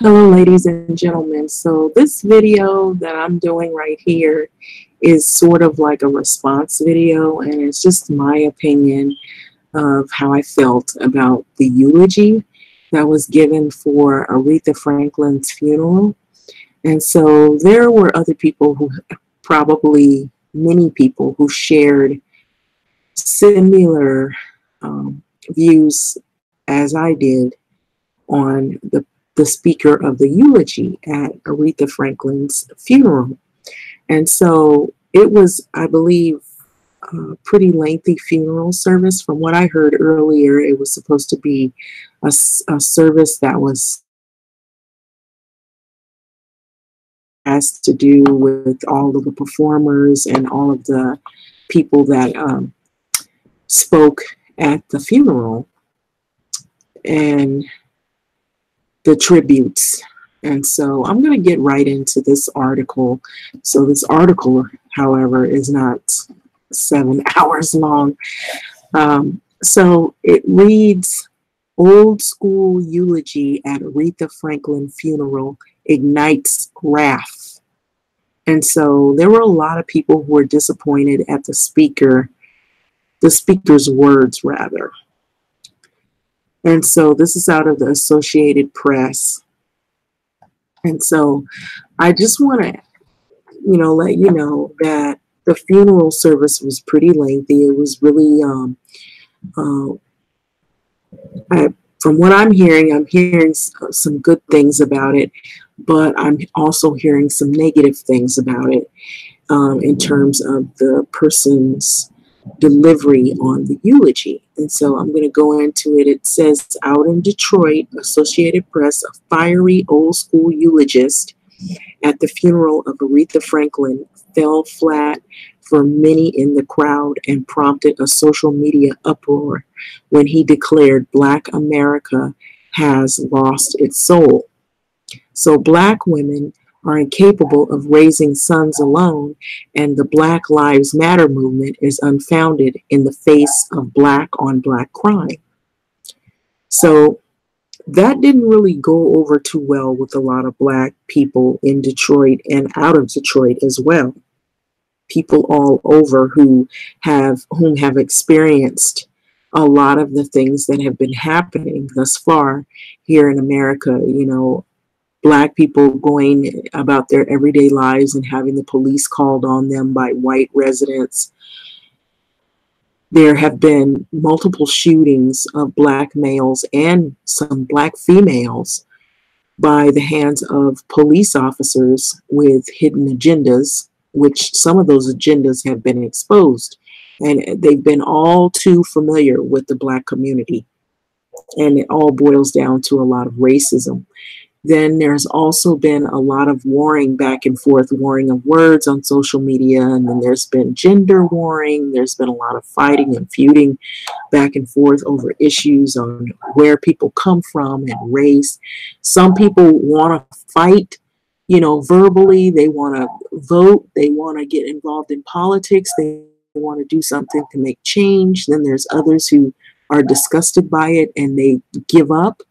Hello, ladies and gentlemen. So this video that I'm doing right here is sort of like a response video, and it's just my opinion of how I felt about the eulogy that was given for Aretha Franklin's funeral. And so there were other people who, probably many people, who shared similar views as I did on the speaker of the eulogy at Aretha Franklin's funeral. And so it was, I believe, a pretty lengthy funeral service. From what I heard earlier, it was supposed to be a service that was has to do with all of the performers and all of the people that spoke at the funeral and the tributes. And so I'm going to get right into this article. So this article, however, is not 7 hours long. So it reads, "Old School Eulogy at Aretha Franklin Funeral Ignites Wrath." And so there were a lot of people who were disappointed at the speaker's words, rather. And so this is out of the Associated Press. And so I just want to, let you know that the funeral service was pretty lengthy. It was really, from what I'm hearing some good things about it, but I'm also hearing some negative things about it in terms of the person's delivery on the eulogy. And so I'm going to go into it. It says, out in Detroit, Associated Press, a fiery old school eulogist at the funeral of Aretha Franklin fell flat for many in the crowd and prompted a social media uproar when he declared Black America has lost its soul. So Black women are incapable of raising sons alone, and the Black Lives Matter movement is unfounded in the face of Black on Black crime. So that didn't really go over too well with a lot of Black people in Detroit and out of Detroit as well. People all over whom have experienced a lot of the things that have been happening thus far here in America, Black people going about their everyday lives and having the police called on them by white residents. There have been multiple shootings of Black males and some Black females by the hands of police officers with hidden agendas, which some of those agendas have been exposed. And they've been all too familiar with the Black community. And it all boils down to a lot of racism. Then there's also been a lot of warring back and forth, warring of words on social media. And then there's been gender warring. There's been a lot of fighting and feuding back and forth over issues on where people come from and race. Some people want to fight, verbally. They want to vote. They want to get involved in politics. They want to do something to make change. Then there's others who are disgusted by it and they give up.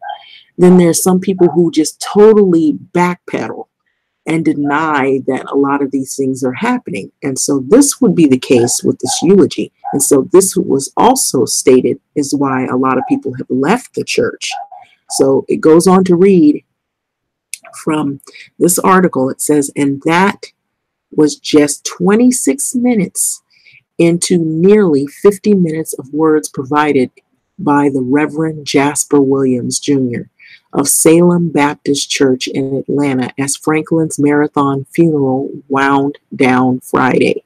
Then there's some people who just totally backpedal and deny that a lot of these things are happening. And so this would be the case with this eulogy. And so this was also stated is why a lot of people have left the church. So it goes on to read from this article. It says, and that was just 26 minutes into nearly 50 minutes of words provided by the Reverend Jasper Williams, Jr. of Salem Baptist Church in Atlanta as Franklin's marathon funeral wound down Friday.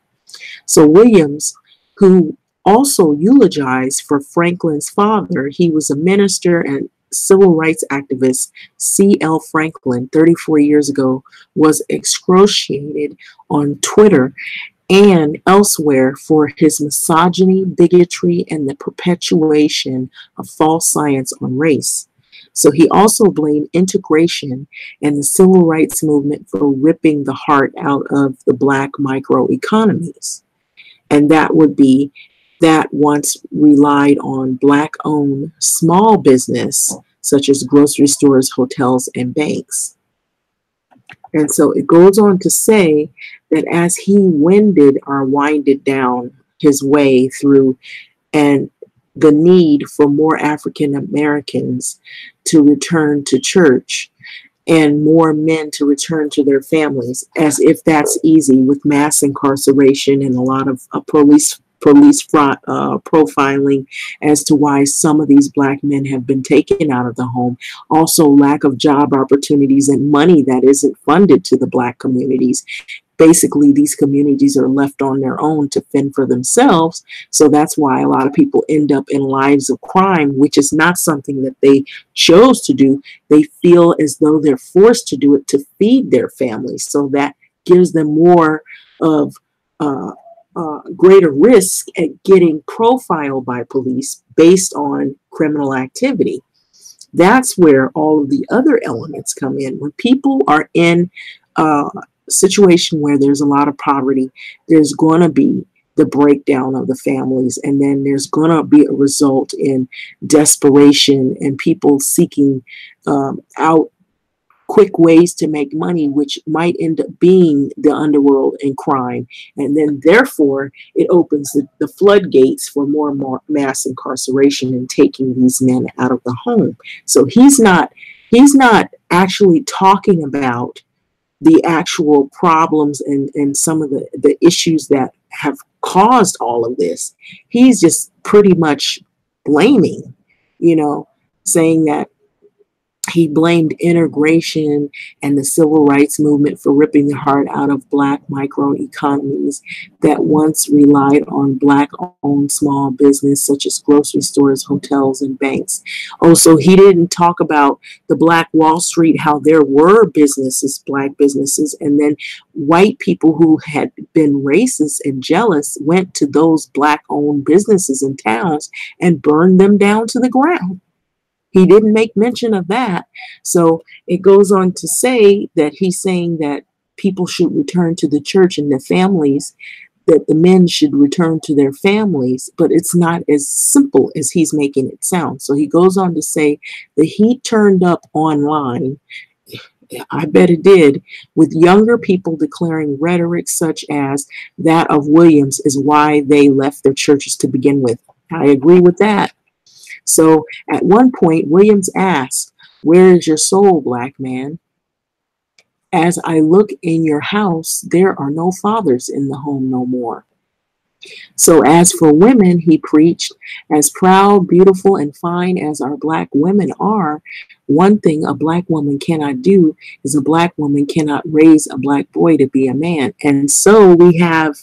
So Williams, who also eulogized for Franklin's father, he was a minister and civil rights activist, C.L. Franklin, 34 years ago, was excoriated on Twitter and elsewhere for his misogyny, bigotry, and the perpetuation of false science on race. So he also blamed integration and the civil rights movement for ripping the heart out of the Black microeconomies. And that would be that once relied on Black-owned small business, such as grocery stores, hotels, and banks. And so it goes on to say that as he winded down his way through and the need for more African Americans to return to church and more men to return to their families, as if that's easy with mass incarceration and a lot of profiling as to why some of these Black men have been taken out of the home. Also, lack of job opportunities and money that isn't funded to the Black communities. Basically, these communities are left on their own to fend for themselves. So that's why a lot of people end up in lives of crime, which is not something that they chose to do. They feel as though they're forced to do it to feed their families. So that gives them more of greater risk at getting profiled by police based on criminal activity. That's where all of the other elements come in. When people are in situation where there's a lot of poverty, there's going to be the breakdown of the families, and then there's going to be a result in desperation and people seeking out quick ways to make money, which might end up being the underworld and crime. And then therefore it opens the floodgates for more and more mass incarceration and taking these men out of the home. So he's not actually talking about the actual problems and some of the issues that have caused all of this. He's just pretty much blaming, saying that he blamed integration and the civil rights movement for ripping the heart out of Black microeconomies that once relied on Black-owned small business, such as grocery stores, hotels, and banks. Also, he didn't talk about the Black Wall Street, how there were businesses, Black businesses, and then white people who had been racist and jealous went to those Black-owned businesses and towns and burned them down to the ground. He didn't make mention of that. So it goes on to say that he's saying that people should return to the church and the families, that the men should return to their families, but it's not as simple as he's making it sound. So he goes on to say that he turned up online, I bet it did, with younger people declaring rhetoric such as that of Williams is why they left their churches to begin with. I agree with that. So at one point, Williams asked, "Where is your soul, Black man? As I look in your house, there are no fathers in the home no more." So as for women, he preached, as proud, beautiful, and fine as our Black women are, one thing a Black woman cannot do is a Black woman cannot raise a Black boy to be a man. And so we have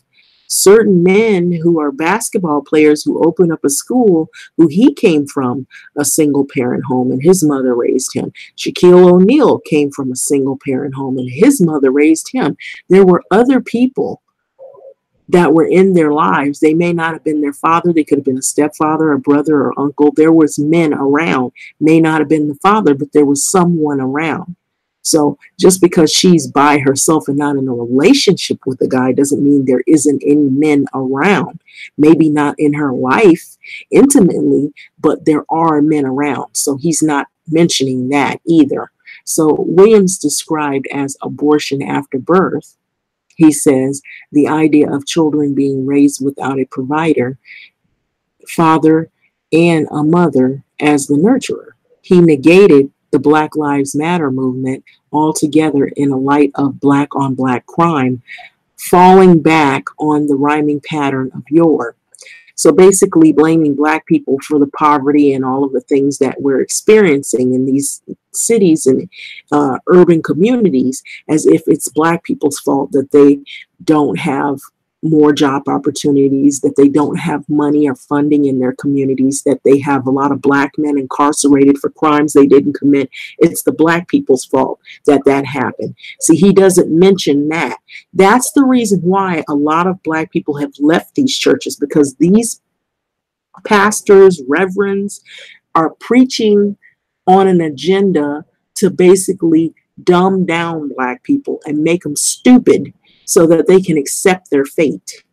certain men who are basketball players who open up a school who he came from a single parent home and his mother raised him. Shaquille O'Neal came from a single parent home and his mother raised him. There were other people that were in their lives. They may not have been their father. They could have been a stepfather, a brother, or uncle. There was men around. May not have been the father, but there was someone around. So just because she's by herself and not in a relationship with a guy doesn't mean there isn't any men around. Maybe not in her life intimately, but there are men around. So he's not mentioning that either. So Williams described as abortion after birth. He says the idea of children being raised without a provider, father, and a mother as the nurturer. He negated the Black Lives Matter movement altogether in a light of Black on Black crime, falling back on the rhyming pattern of yore. So basically blaming Black people for the poverty and all of the things that we're experiencing in these cities and urban communities, as if it's Black people's fault that they don't have more job opportunities, that they don't have money or funding in their communities, that they have a lot of Black men incarcerated for crimes they didn't commit. It's the Black people's fault that that happened. See, he doesn't mention that. That's the reason why a lot of Black people have left these churches, because these pastors, reverends are preaching on an agenda to basically dumb down Black people and make them stupid so that they can accept their fate.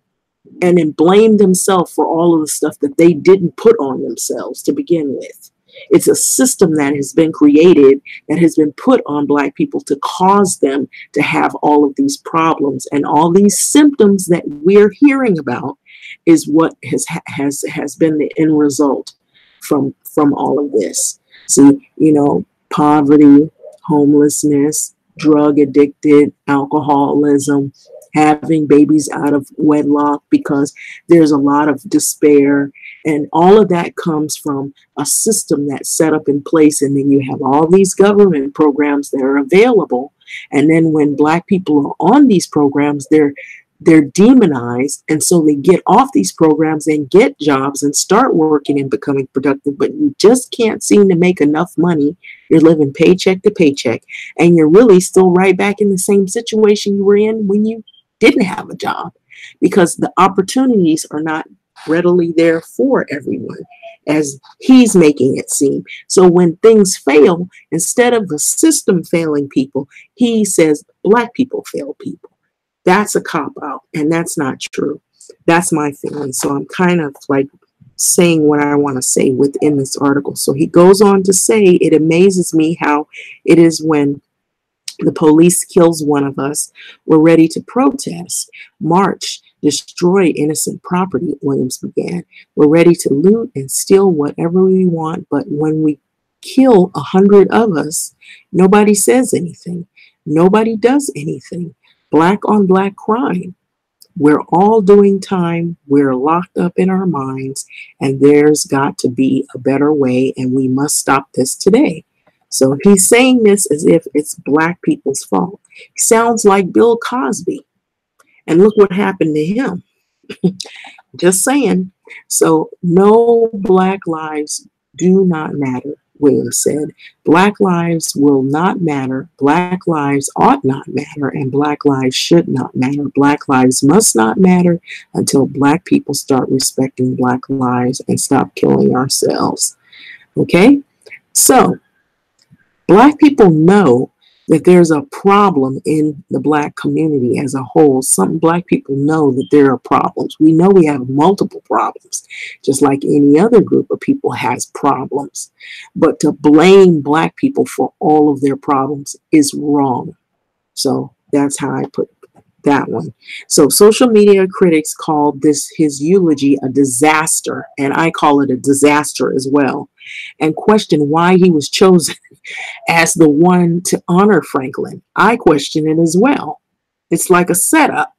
and then blame themselves for all of the stuff that they didn't put on themselves to begin with. It's a system that has been created, that has been put on Black people to cause them to have all of these problems, and all these symptoms that we're hearing about is what has been the end result from all of this. See, you know, poverty, homelessness, drug addicted, alcoholism, having babies out of wedlock because there's a lot of despair. And all of that comes from a system that's set up in place. And then you have all these government programs that are available. And then when Black people are on these programs, they're demonized. And so they get off these programs and get jobs and start working and becoming productive. But you just can't seem to make enough money. You're living paycheck to paycheck. And you're really still right back in the same situation you were in when you didn't have a job, because the opportunities are not readily there for everyone, as he's making it seem. So when things fail, instead of the system failing people, he says Black people fail people. That's a cop-out, and that's not true. That's my feeling. So I'm kind of like saying what I want to say within this article. So he goes on to say, it amazes me how it is when the police kills one of us, we're ready to protest, march, destroy innocent property, Williams began. We're ready to loot and steal whatever we want, but when we kill 100 of us, nobody says anything. Nobody does anything. Black on Black crime. We're all doing time. We're locked up in our minds, and there's got to be a better way, and we must stop this today. So he's saying this as if it's Black people's fault. He sounds like Bill Cosby. And look what happened to him. Just saying. So no, Black lives do not matter, Williams said. Black lives will not matter. Black lives ought not matter. And Black lives should not matter. Black lives must not matter until Black people start respecting Black lives and stop killing ourselves. Okay? So Black people know that there's a problem in the Black community as a whole. Some Black people know that there are problems. We know we have multiple problems, just like any other group of people has problems. But to blame Black people for all of their problems is wrong. So that's how I put that one. So social media critics called his eulogy a disaster, and I call it a disaster as well, and question why he was chosen as the one to honor Franklin. I question it as well. It's like a setup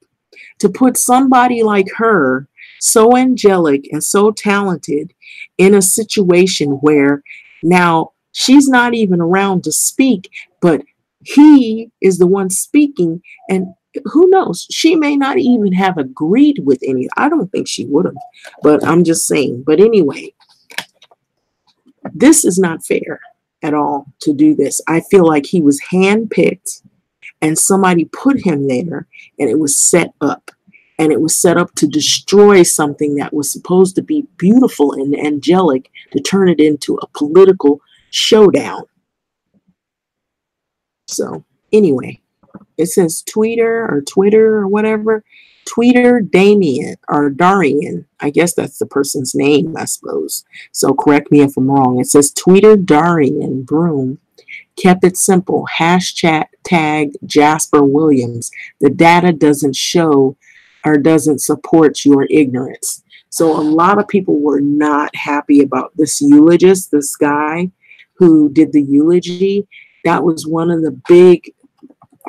to put somebody like her, so angelic and so talented, in a situation where now she's not even around to speak, but he is the one speaking, and who knows, she may not even have agreed with any. I don't think she would have, but I'm just saying. But anyway, this is not fair at all to do this. I feel like he was handpicked and somebody put him there, and it was set up. And it was set up to destroy something that was supposed to be beautiful and angelic, to turn it into a political showdown. So anyway, it says Twitter or whatever. Tweeter Damien or Darian. I guess that's the person's name, I suppose. So correct me if I'm wrong. It says Tweeter Darian Broom kept it simple. Hashtag Jasper Williams. The data doesn't show or doesn't support your ignorance. So a lot of people were not happy about this eulogist, this guy who did the eulogy. That was one of the big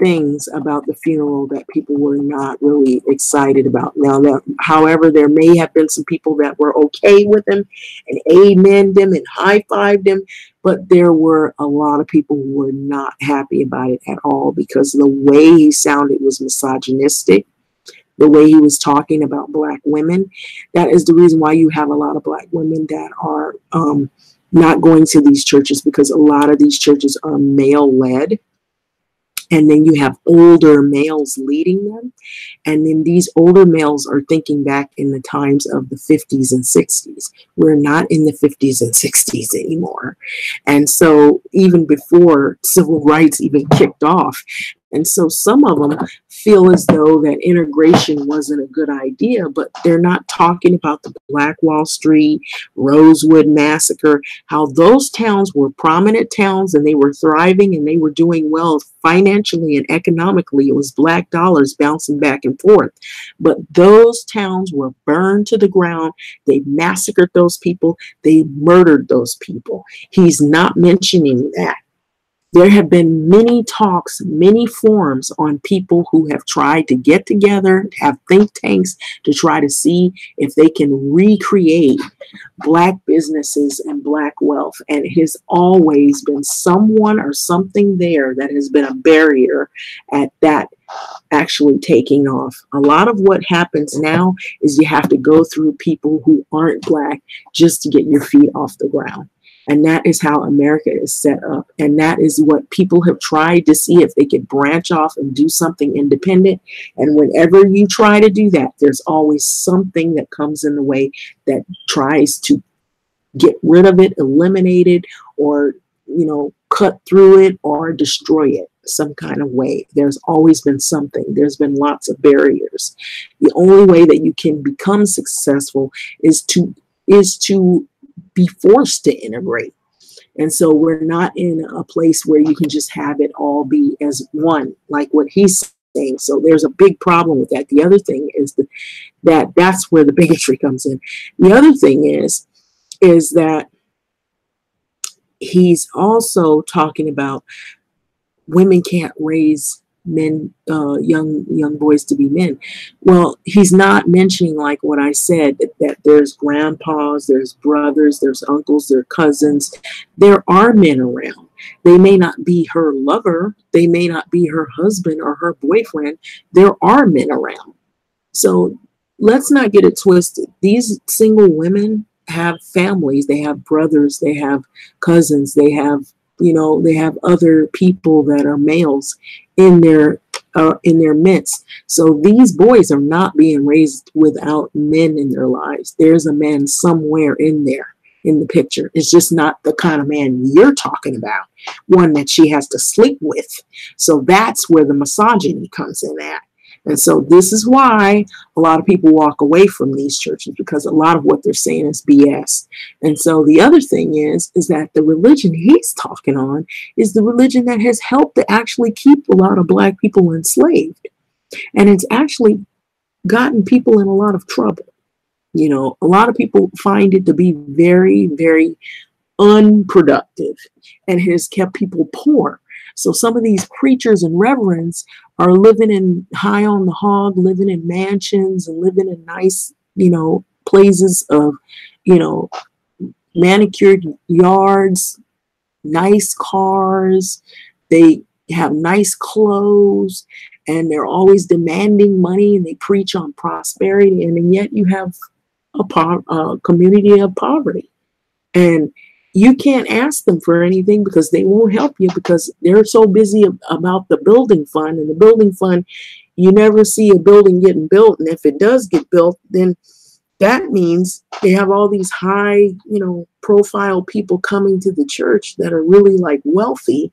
things about the funeral that people were not really excited about. Now, however, there may have been some people that were okay with him and amened him and high-fived him, but there were a lot of people who were not happy about it at all, because the way he sounded was misogynistic. The way he was talking about Black women. That is the reason why you have a lot of Black women that are not going to these churches, because a lot of these churches are male-led. And then you have older males leading them. And then these older males are thinking back in the times of the 50s and 60s. We're not in the 50s and 60s anymore. And so even before civil rights even kicked off, And so some of them feel as though that integration wasn't a good idea, but they're not talking about the Black Wall Street, Rosewood Massacre, how those towns were prominent towns and they were thriving and they were doing well financially and economically. It was black dollars bouncing back and forth. But those towns were burned to the ground. They massacred those people. They murdered those people. He's not mentioning that. There have been many talks, many forums on people who have tried to get together, have think tanks to try to see if they can recreate Black businesses and Black wealth. And it has always been someone or something there that has been a barrier at that actually taking off. A lot of what happens now is you have to go through people who aren't Black just to get your feet off the ground. And that is how America is set up. And that is what people have tried to see if they could branch off and do something independent. And whenever you try to do that, there's always something that comes in the way that tries to get rid of it, eliminate it, or, you know, cut through it or destroy it some kind of way. There's always been something. There's been lots of barriers. The only way that you can become successful is to be forced to integrate. And so we're not in a place where you can just have it all be as one, like what he's saying. So there's a big problem with that. The other thing is that's where the bigotry comes in. The other thing is that he's also talking about women can't raise men, young boys to be men. Well, he's not mentioning, like what I said, that there's grandpas, there's brothers, there's uncles, there's cousins. There are men around. They may not be her lover. They may not be her husband or her boyfriend. There are men around. So let's not get it twisted. These single women have families. They have brothers. They have cousins. They have, you know, they have other people that are males in their midst. So these boys are not being raised without men in their lives. There's a man somewhere in there in the picture. It's just not the kind of man you're talking about, one that she has to sleep with. So that's where the misogyny comes in at. And so this is why a lot of people walk away from these churches, because a lot of what they're saying is BS. And so the other thing is that the religion he's talking on is the religion that has helped to actually keep a lot of Black people enslaved. And it's actually gotten people in a lot of trouble. You know, a lot of people find it to be very, very unproductive and has kept people poor. So some of these preachers and reverends are living in high on the hog, living in mansions and living in nice, you know, places of, you know, manicured yards, nice cars. They have nice clothes and they're always demanding money and they preach on prosperity. And yet you have a community of poverty. And you can't ask them for anything because they won't help you because they're so busy about the building fund. And the building fund, you never see a building getting built. And if it does get built, then that means they have all these high, you know, profile people coming to the church that are really like wealthy.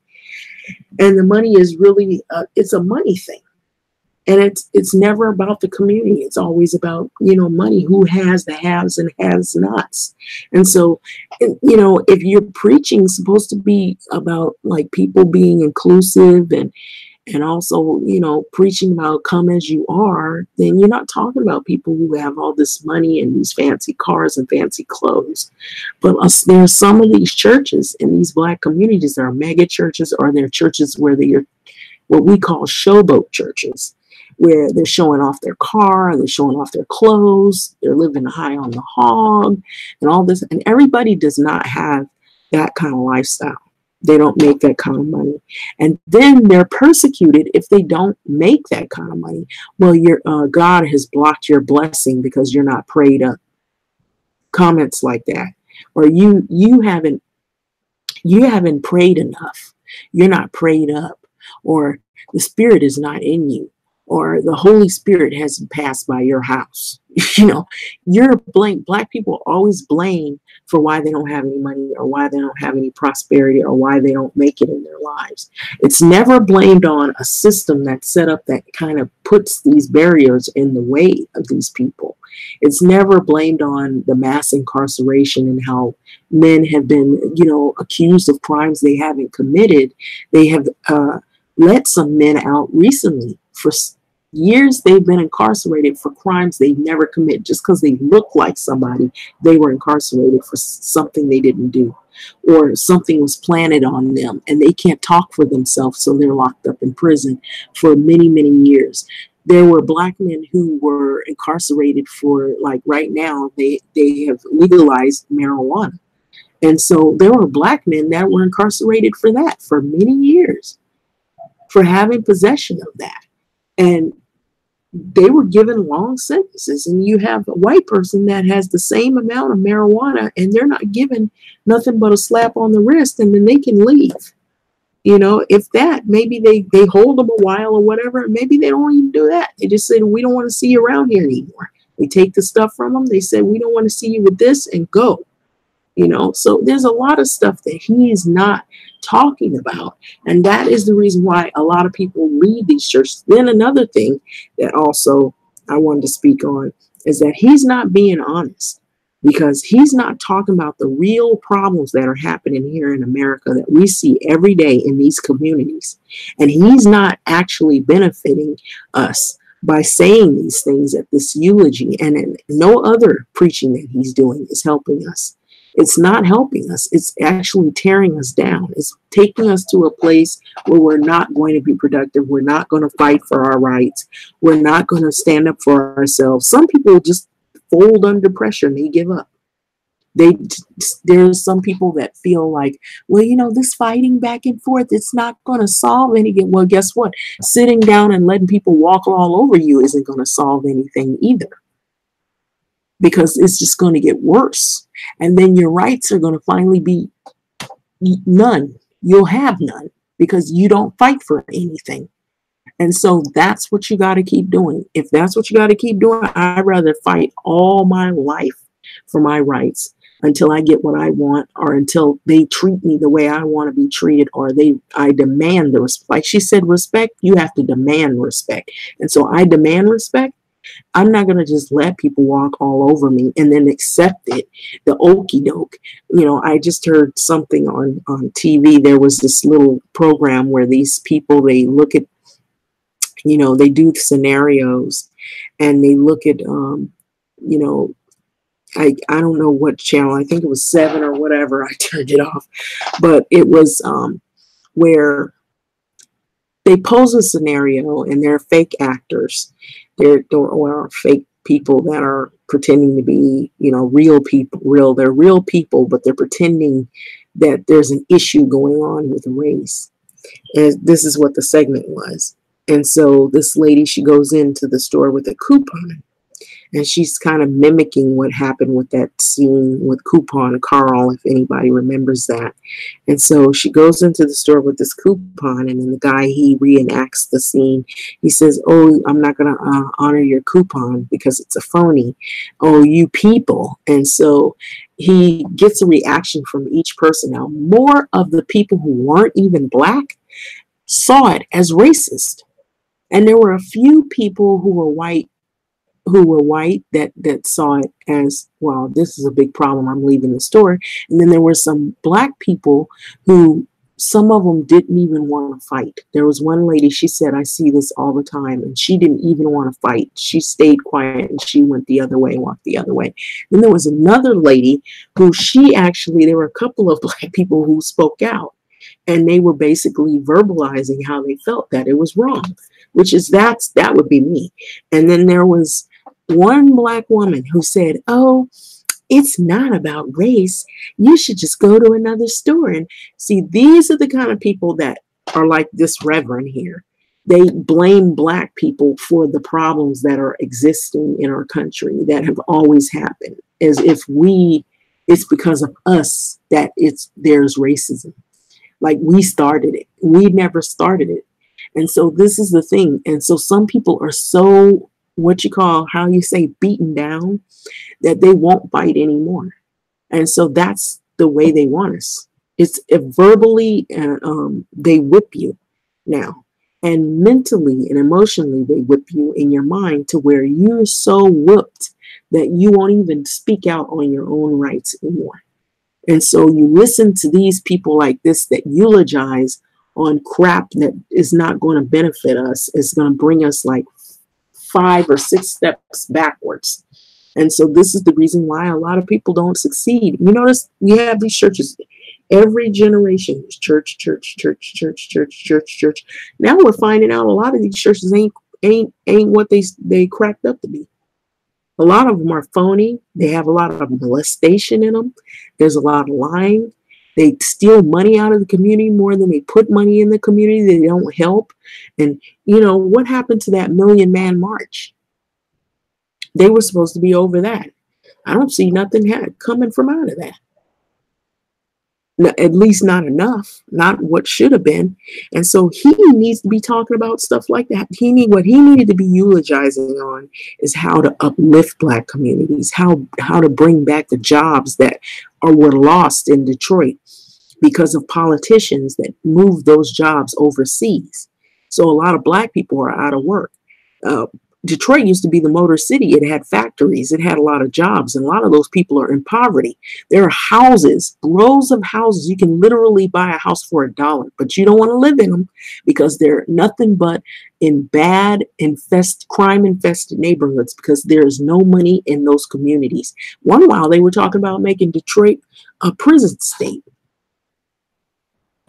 And the money is really, it's a money thing. And it's never about the community. It's always about, you know, money, who has the haves and has nots. And so, you know, if you're preaching supposed to be about like people being inclusive and also, you know, preaching about come as you are, then you're not talking about people who have all this money and these fancy cars and fancy clothes. But there are some of these churches in these Black communities that are mega churches, or they're churches where they're what we call showboat churches, where they're showing off their car, they're showing off their clothes, they're living high on the hog and all this. And everybody does not have that kind of lifestyle. They don't make that kind of money. And then they're persecuted if they don't make that kind of money. Well, God has blocked your blessing because you're not prayed up. Comments like that. Or you haven't prayed enough. You're not prayed up. Or the Spirit is not in you. Or the Holy Spirit hasn't passed by your house. You know, you're blamed. Black people are always blamed for why they don't have any money or why they don't have any prosperity or why they don't make it in their lives. It's never blamed on a system that's set up that kind of puts these barriers in the way of these people. It's never blamed on the mass incarceration and how men have been, you know, accused of crimes they haven't committed. They have let some men out recently for years. They've been incarcerated for crimes they never commit. Just because they look like somebody, they were incarcerated for something they didn't do, or something was planted on them and they can't talk for themselves, so they're locked up in prison for many, many years. There were black men who were incarcerated for, like right now, they have legalized marijuana. And so there were black men that were incarcerated for that for many years, for having possession of that. And they were given long sentences. And you have a white person that has the same amount of marijuana and they're not given nothing but a slap on the wrist and then they can leave. You know, if that, maybe they hold them a while or whatever, maybe they don't even do that. They just say, we don't want to see you around here anymore. They take the stuff from them. They say, we don't want to see you with this, and go. You know, so there's a lot of stuff that he is not talking about. And that is the reason why a lot of people leave these churches. Then another thing that also I wanted to speak on is that he's not being honest, because he's not talking about the real problems that are happening here in America that we see every day in these communities. And he's not actually benefiting us by saying these things at this eulogy, and no other preaching that he's doing is helping us. It's not helping us. It's actually tearing us down. It's taking us to a place where we're not going to be productive. We're not going to fight for our rights. We're not going to stand up for ourselves. Some people just fold under pressure and they give up. There's some people that feel like, well, you know, this fighting back and forth, it's not going to solve anything. Well, guess what? Sitting down and letting people walk all over you isn't going to solve anything either, because it's just going to get worse. And then your rights are going to finally be none. You'll have none because you don't fight for anything. And so that's what you got to keep doing. If that's what you got to keep doing, I'd rather fight all my life for my rights until I get what I want, or until they treat me the way I want to be treated, or I demand the respect. Like she said, respect, you have to demand respect. And so I demand respect. I'm not going to just let people walk all over me and then accept it, the okie doke. You know, I just heard something on TV. There was this little program where these people, they look at, you know, they do scenarios and they look at, you know, I don't know what channel. I think it was 7 or whatever. I turned it off. But it was where they pose a scenario and they're fake actors. They're or fake people that are pretending to be, you know, real people. They're real people, but they're pretending that there's an issue going on with race. And this is what the segment was. And so this lady, she goes into the store with a coupon. And she's kind of mimicking what happened with that scene with Coupon Carl, if anybody remembers that. And so she goes into the store with this coupon, and then the guy, he reenacts the scene. He says, oh, I'm not going to honor your coupon because it's a phony. Oh, you people. And so he gets a reaction from each person. Now, more of the people who weren't even black saw it as racist. And there were a few people who were white that saw it as, well, this is a big problem, I'm leaving the store. And then there were some black people who, some of them didn't even want to fight. There was one lady, she said, I see this all the time, and she didn't even want to fight. She stayed quiet and she went the other way, walked the other way. Then there was another lady who there were a couple of black people who spoke out, and they were basically verbalizing how they felt that it was wrong, which is that would be me. And then there was one black woman who said, oh, it's not about race. You should just go to another store. And see, these are the kind of people that are like this reverend here. They blame black people for the problems that are existing in our country that have always happened, as if it's because of us that there's racism. Like we started it. We never started it. And so this is the thing. And so some people are so what you call, how you say, beaten down, that they won't fight anymore. And so that's the way they want us. It's verbally, they whip you now. And mentally and emotionally, they whip you in your mind to where you're so whooped that you won't even speak out on your own rights anymore. And so you listen to these people like this that eulogize on crap that is not going to benefit us. It's going to bring us like 5 or 6 steps backwards. And so this is the reason why a lot of people don't succeed. You notice we have these churches. Every generation is church, church, church, church, church, church, church. Now we're finding out a lot of these churches ain't what they cracked up to be. A lot of them are phony. They have a lot of molestation in them. There's a lot of lying. They steal money out of the community more than they put money in the community. They don't help. And, you know, what happened to that Million-Man March? They were supposed to be over that. I don't see nothing coming from out of that. At least not enough, not what should have been. And so he needs to be talking about stuff like that. What he needed to be eulogizing on is how to uplift Black communities, how to bring back the jobs that were lost in Detroit because of politicians that moved those jobs overseas. So a lot of Black people are out of work. Detroit used to be the Motor City. It had factories. It had a lot of jobs, and a lot of those people are in poverty. There are houses, rows of houses. You can literally buy a house for $1, but you don't want to live in them because they're nothing but in bad, crime-infested neighborhoods because there's no money in those communities. One while they were talking about making Detroit a prison state.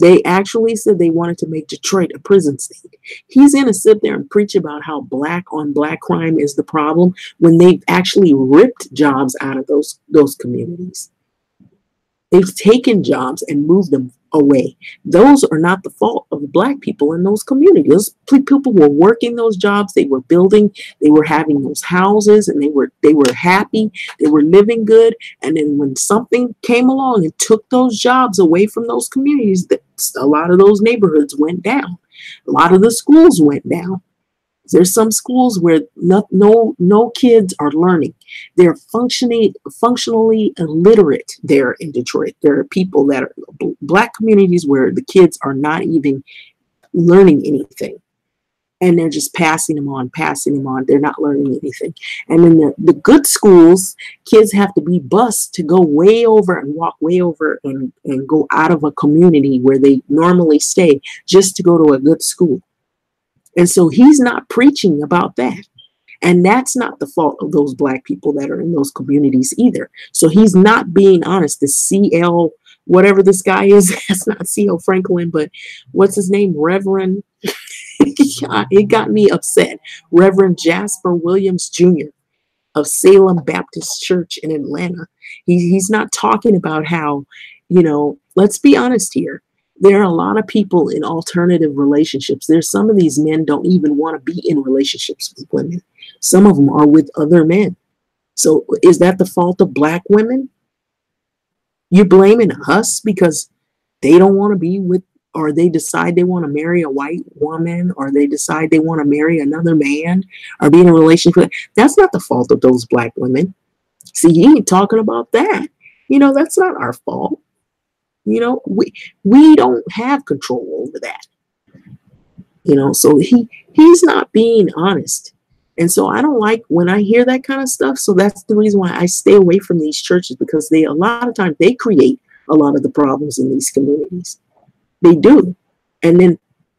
They actually said they wanted to make Detroit a prison state. He's going to sit there and preach about how Black on Black crime is the problem when they've actually ripped jobs out of those communities. They've taken jobs and moved them away. Those are not the fault of the Black people in those communities. People were working those jobs. They were building. They were having those houses, and they were happy. They were living good. And then when something came along and took those jobs away from those communities, a lot of those neighborhoods went down. A lot of the schools went down. There's some schools where no kids are learning. They're functionally illiterate there in Detroit. There are people that are Black communities where the kids are not even learning anything. And they're just passing them on. They're not learning anything. And in the good schools, kids have to be bused to go way over and walk way over and go out of a community where they normally stay just to go to a good school. And so he's not preaching about that. And that's not the fault of those Black people that are in those communities either. So he's not being honest. The CL, whatever this guy is, that's not CL Franklin, but what's his name? Reverend, it got me upset. Reverend Jasper Williams Jr. of Salem Baptist Church in Atlanta. He's not talking about how, let's be honest here. There are a lot of people in alternative relationships. There's some of these men don't even want to be in relationships with women. Some of them are with other men. So is that the fault of Black women? You're blaming us because they don't want to be with, or they decide they want to marry a white woman, or they decide they want to marry another man or be in a relationship. That's not the fault of those Black women. See, he ain't talking about that. That's not our fault. We don't have control over that. So he's not being honest. And so I don't like when I hear that kind of stuff. So that's the reason why I stay away from these churches, because a lot of times they create a lot of the problems in these communities. They do. And then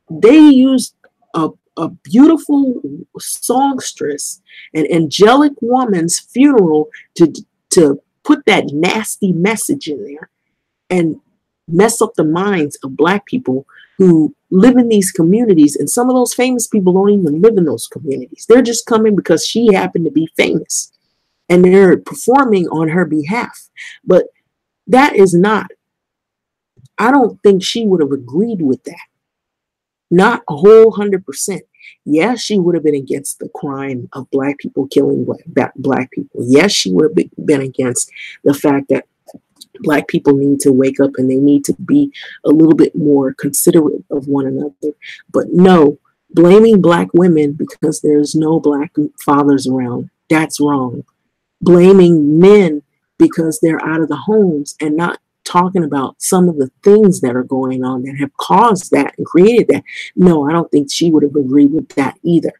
they use a beautiful songstress, an angelic woman's funeral to put that nasty message in there and mess up the minds of Black people who live in these communities. And some of those famous people don't even live in those communities. They're just coming because she happened to be famous and they're performing on her behalf. But that is not, I don't think she would have agreed with that. Not a whole 100%. Yes, she would have been against the crime of Black people killing Black people. Yes, she would have been against the fact that Black people need to wake up and they need to be a little bit more considerate of one another. But no, Blaming black women because there's no black fathers around, that's wrong. Blaming men because they're out of the homes and not talking about some of the things that are going on that have caused that and created that. No, I don't think she would have agreed with that either.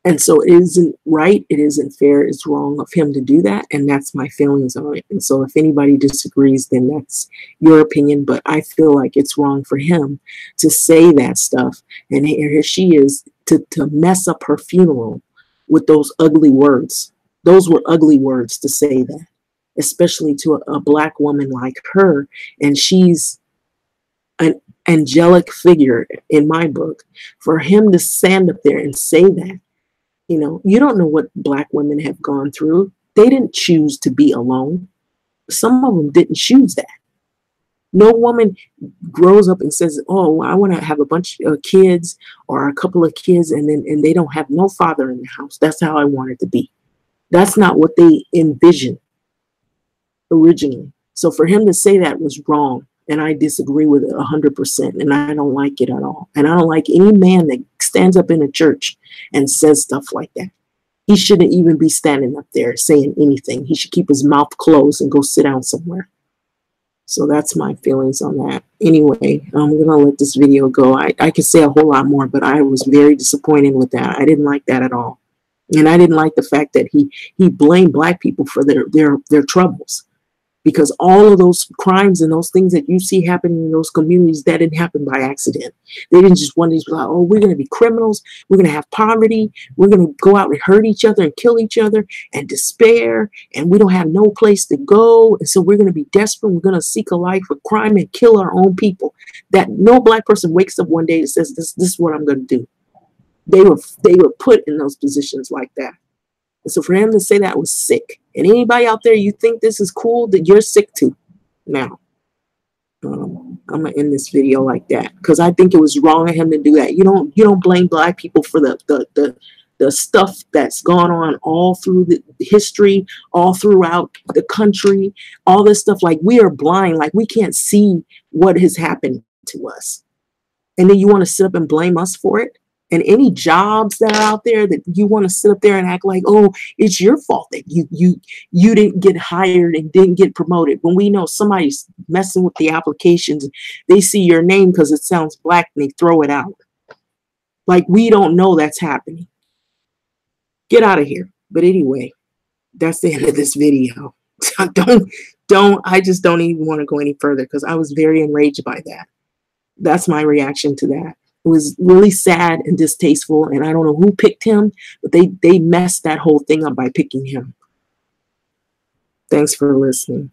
And so it isn't right, it isn't fair, it's wrong of him to do that, and that's my feelings on it. And so if anybody disagrees, then that's your opinion, but I feel like it's wrong for him to say that stuff, and here she is to mess up her funeral with those ugly words. Those were ugly words to say that, especially to a black woman like her, and she's an angelic figure in my book. For him to stand up there and say that, you know, you don't know what black women have gone through. They didn't choose to be alone. Some of them didn't choose that. No woman grows up and says, oh, I want to have a bunch of kids or a couple of kids, and they don't have no father in the house. That's how I want it to be. That's not what they envisioned originally. So for him to say that was wrong. And I disagree with it 100%. And I don't like it at all. And I don't like any man that stands up in a church and says stuff like that. He shouldn't even be standing up there saying anything. He should keep his mouth closed and go sit down somewhere. So that's my feelings on that. Anyway, I'm going to let this video go. I could say a whole lot more, but I was very disappointed with that. I didn't like that at all. And I didn't like the fact that he blamed black people for their troubles. Because all of those crimes and those things that you see happening in those communities, that didn't happen by accident. They didn't just want to be like, oh, we're going to be criminals. We're going to have poverty. We're going to go out and hurt each other and kill each other and despair. And we don't have no place to go. And so we're going to be desperate. We're going to seek a life of crime and kill our own people. That no black person wakes up one day and says, this is what I'm going to do. They were put in those positions like that. And so for him to say that was sick. And anybody out there, you think this is cool, that you're sick too. Now, I'm gonna end this video like that because I think it was wrong of him to do that. You don't blame black people for the stuff that's gone on all through the history, all throughout the country, all this stuff. Like we are blind, like we can't see what has happened to us. And then you want to sit up and blame us for it? And any jobs that are out there that you want to sit up there and act like, oh, it's your fault that you didn't get hired and didn't get promoted. When we know somebody's messing with the applications, they see your name because it sounds black and they throw it out. Like we don't know that's happening. Get out of here. But anyway, that's the end of this video. I just don't even want to go any further because I was very enraged by that. That's my reaction to that. It was really sad and distasteful, and I don't know who picked him, but they messed that whole thing up by picking him. Thanks for listening.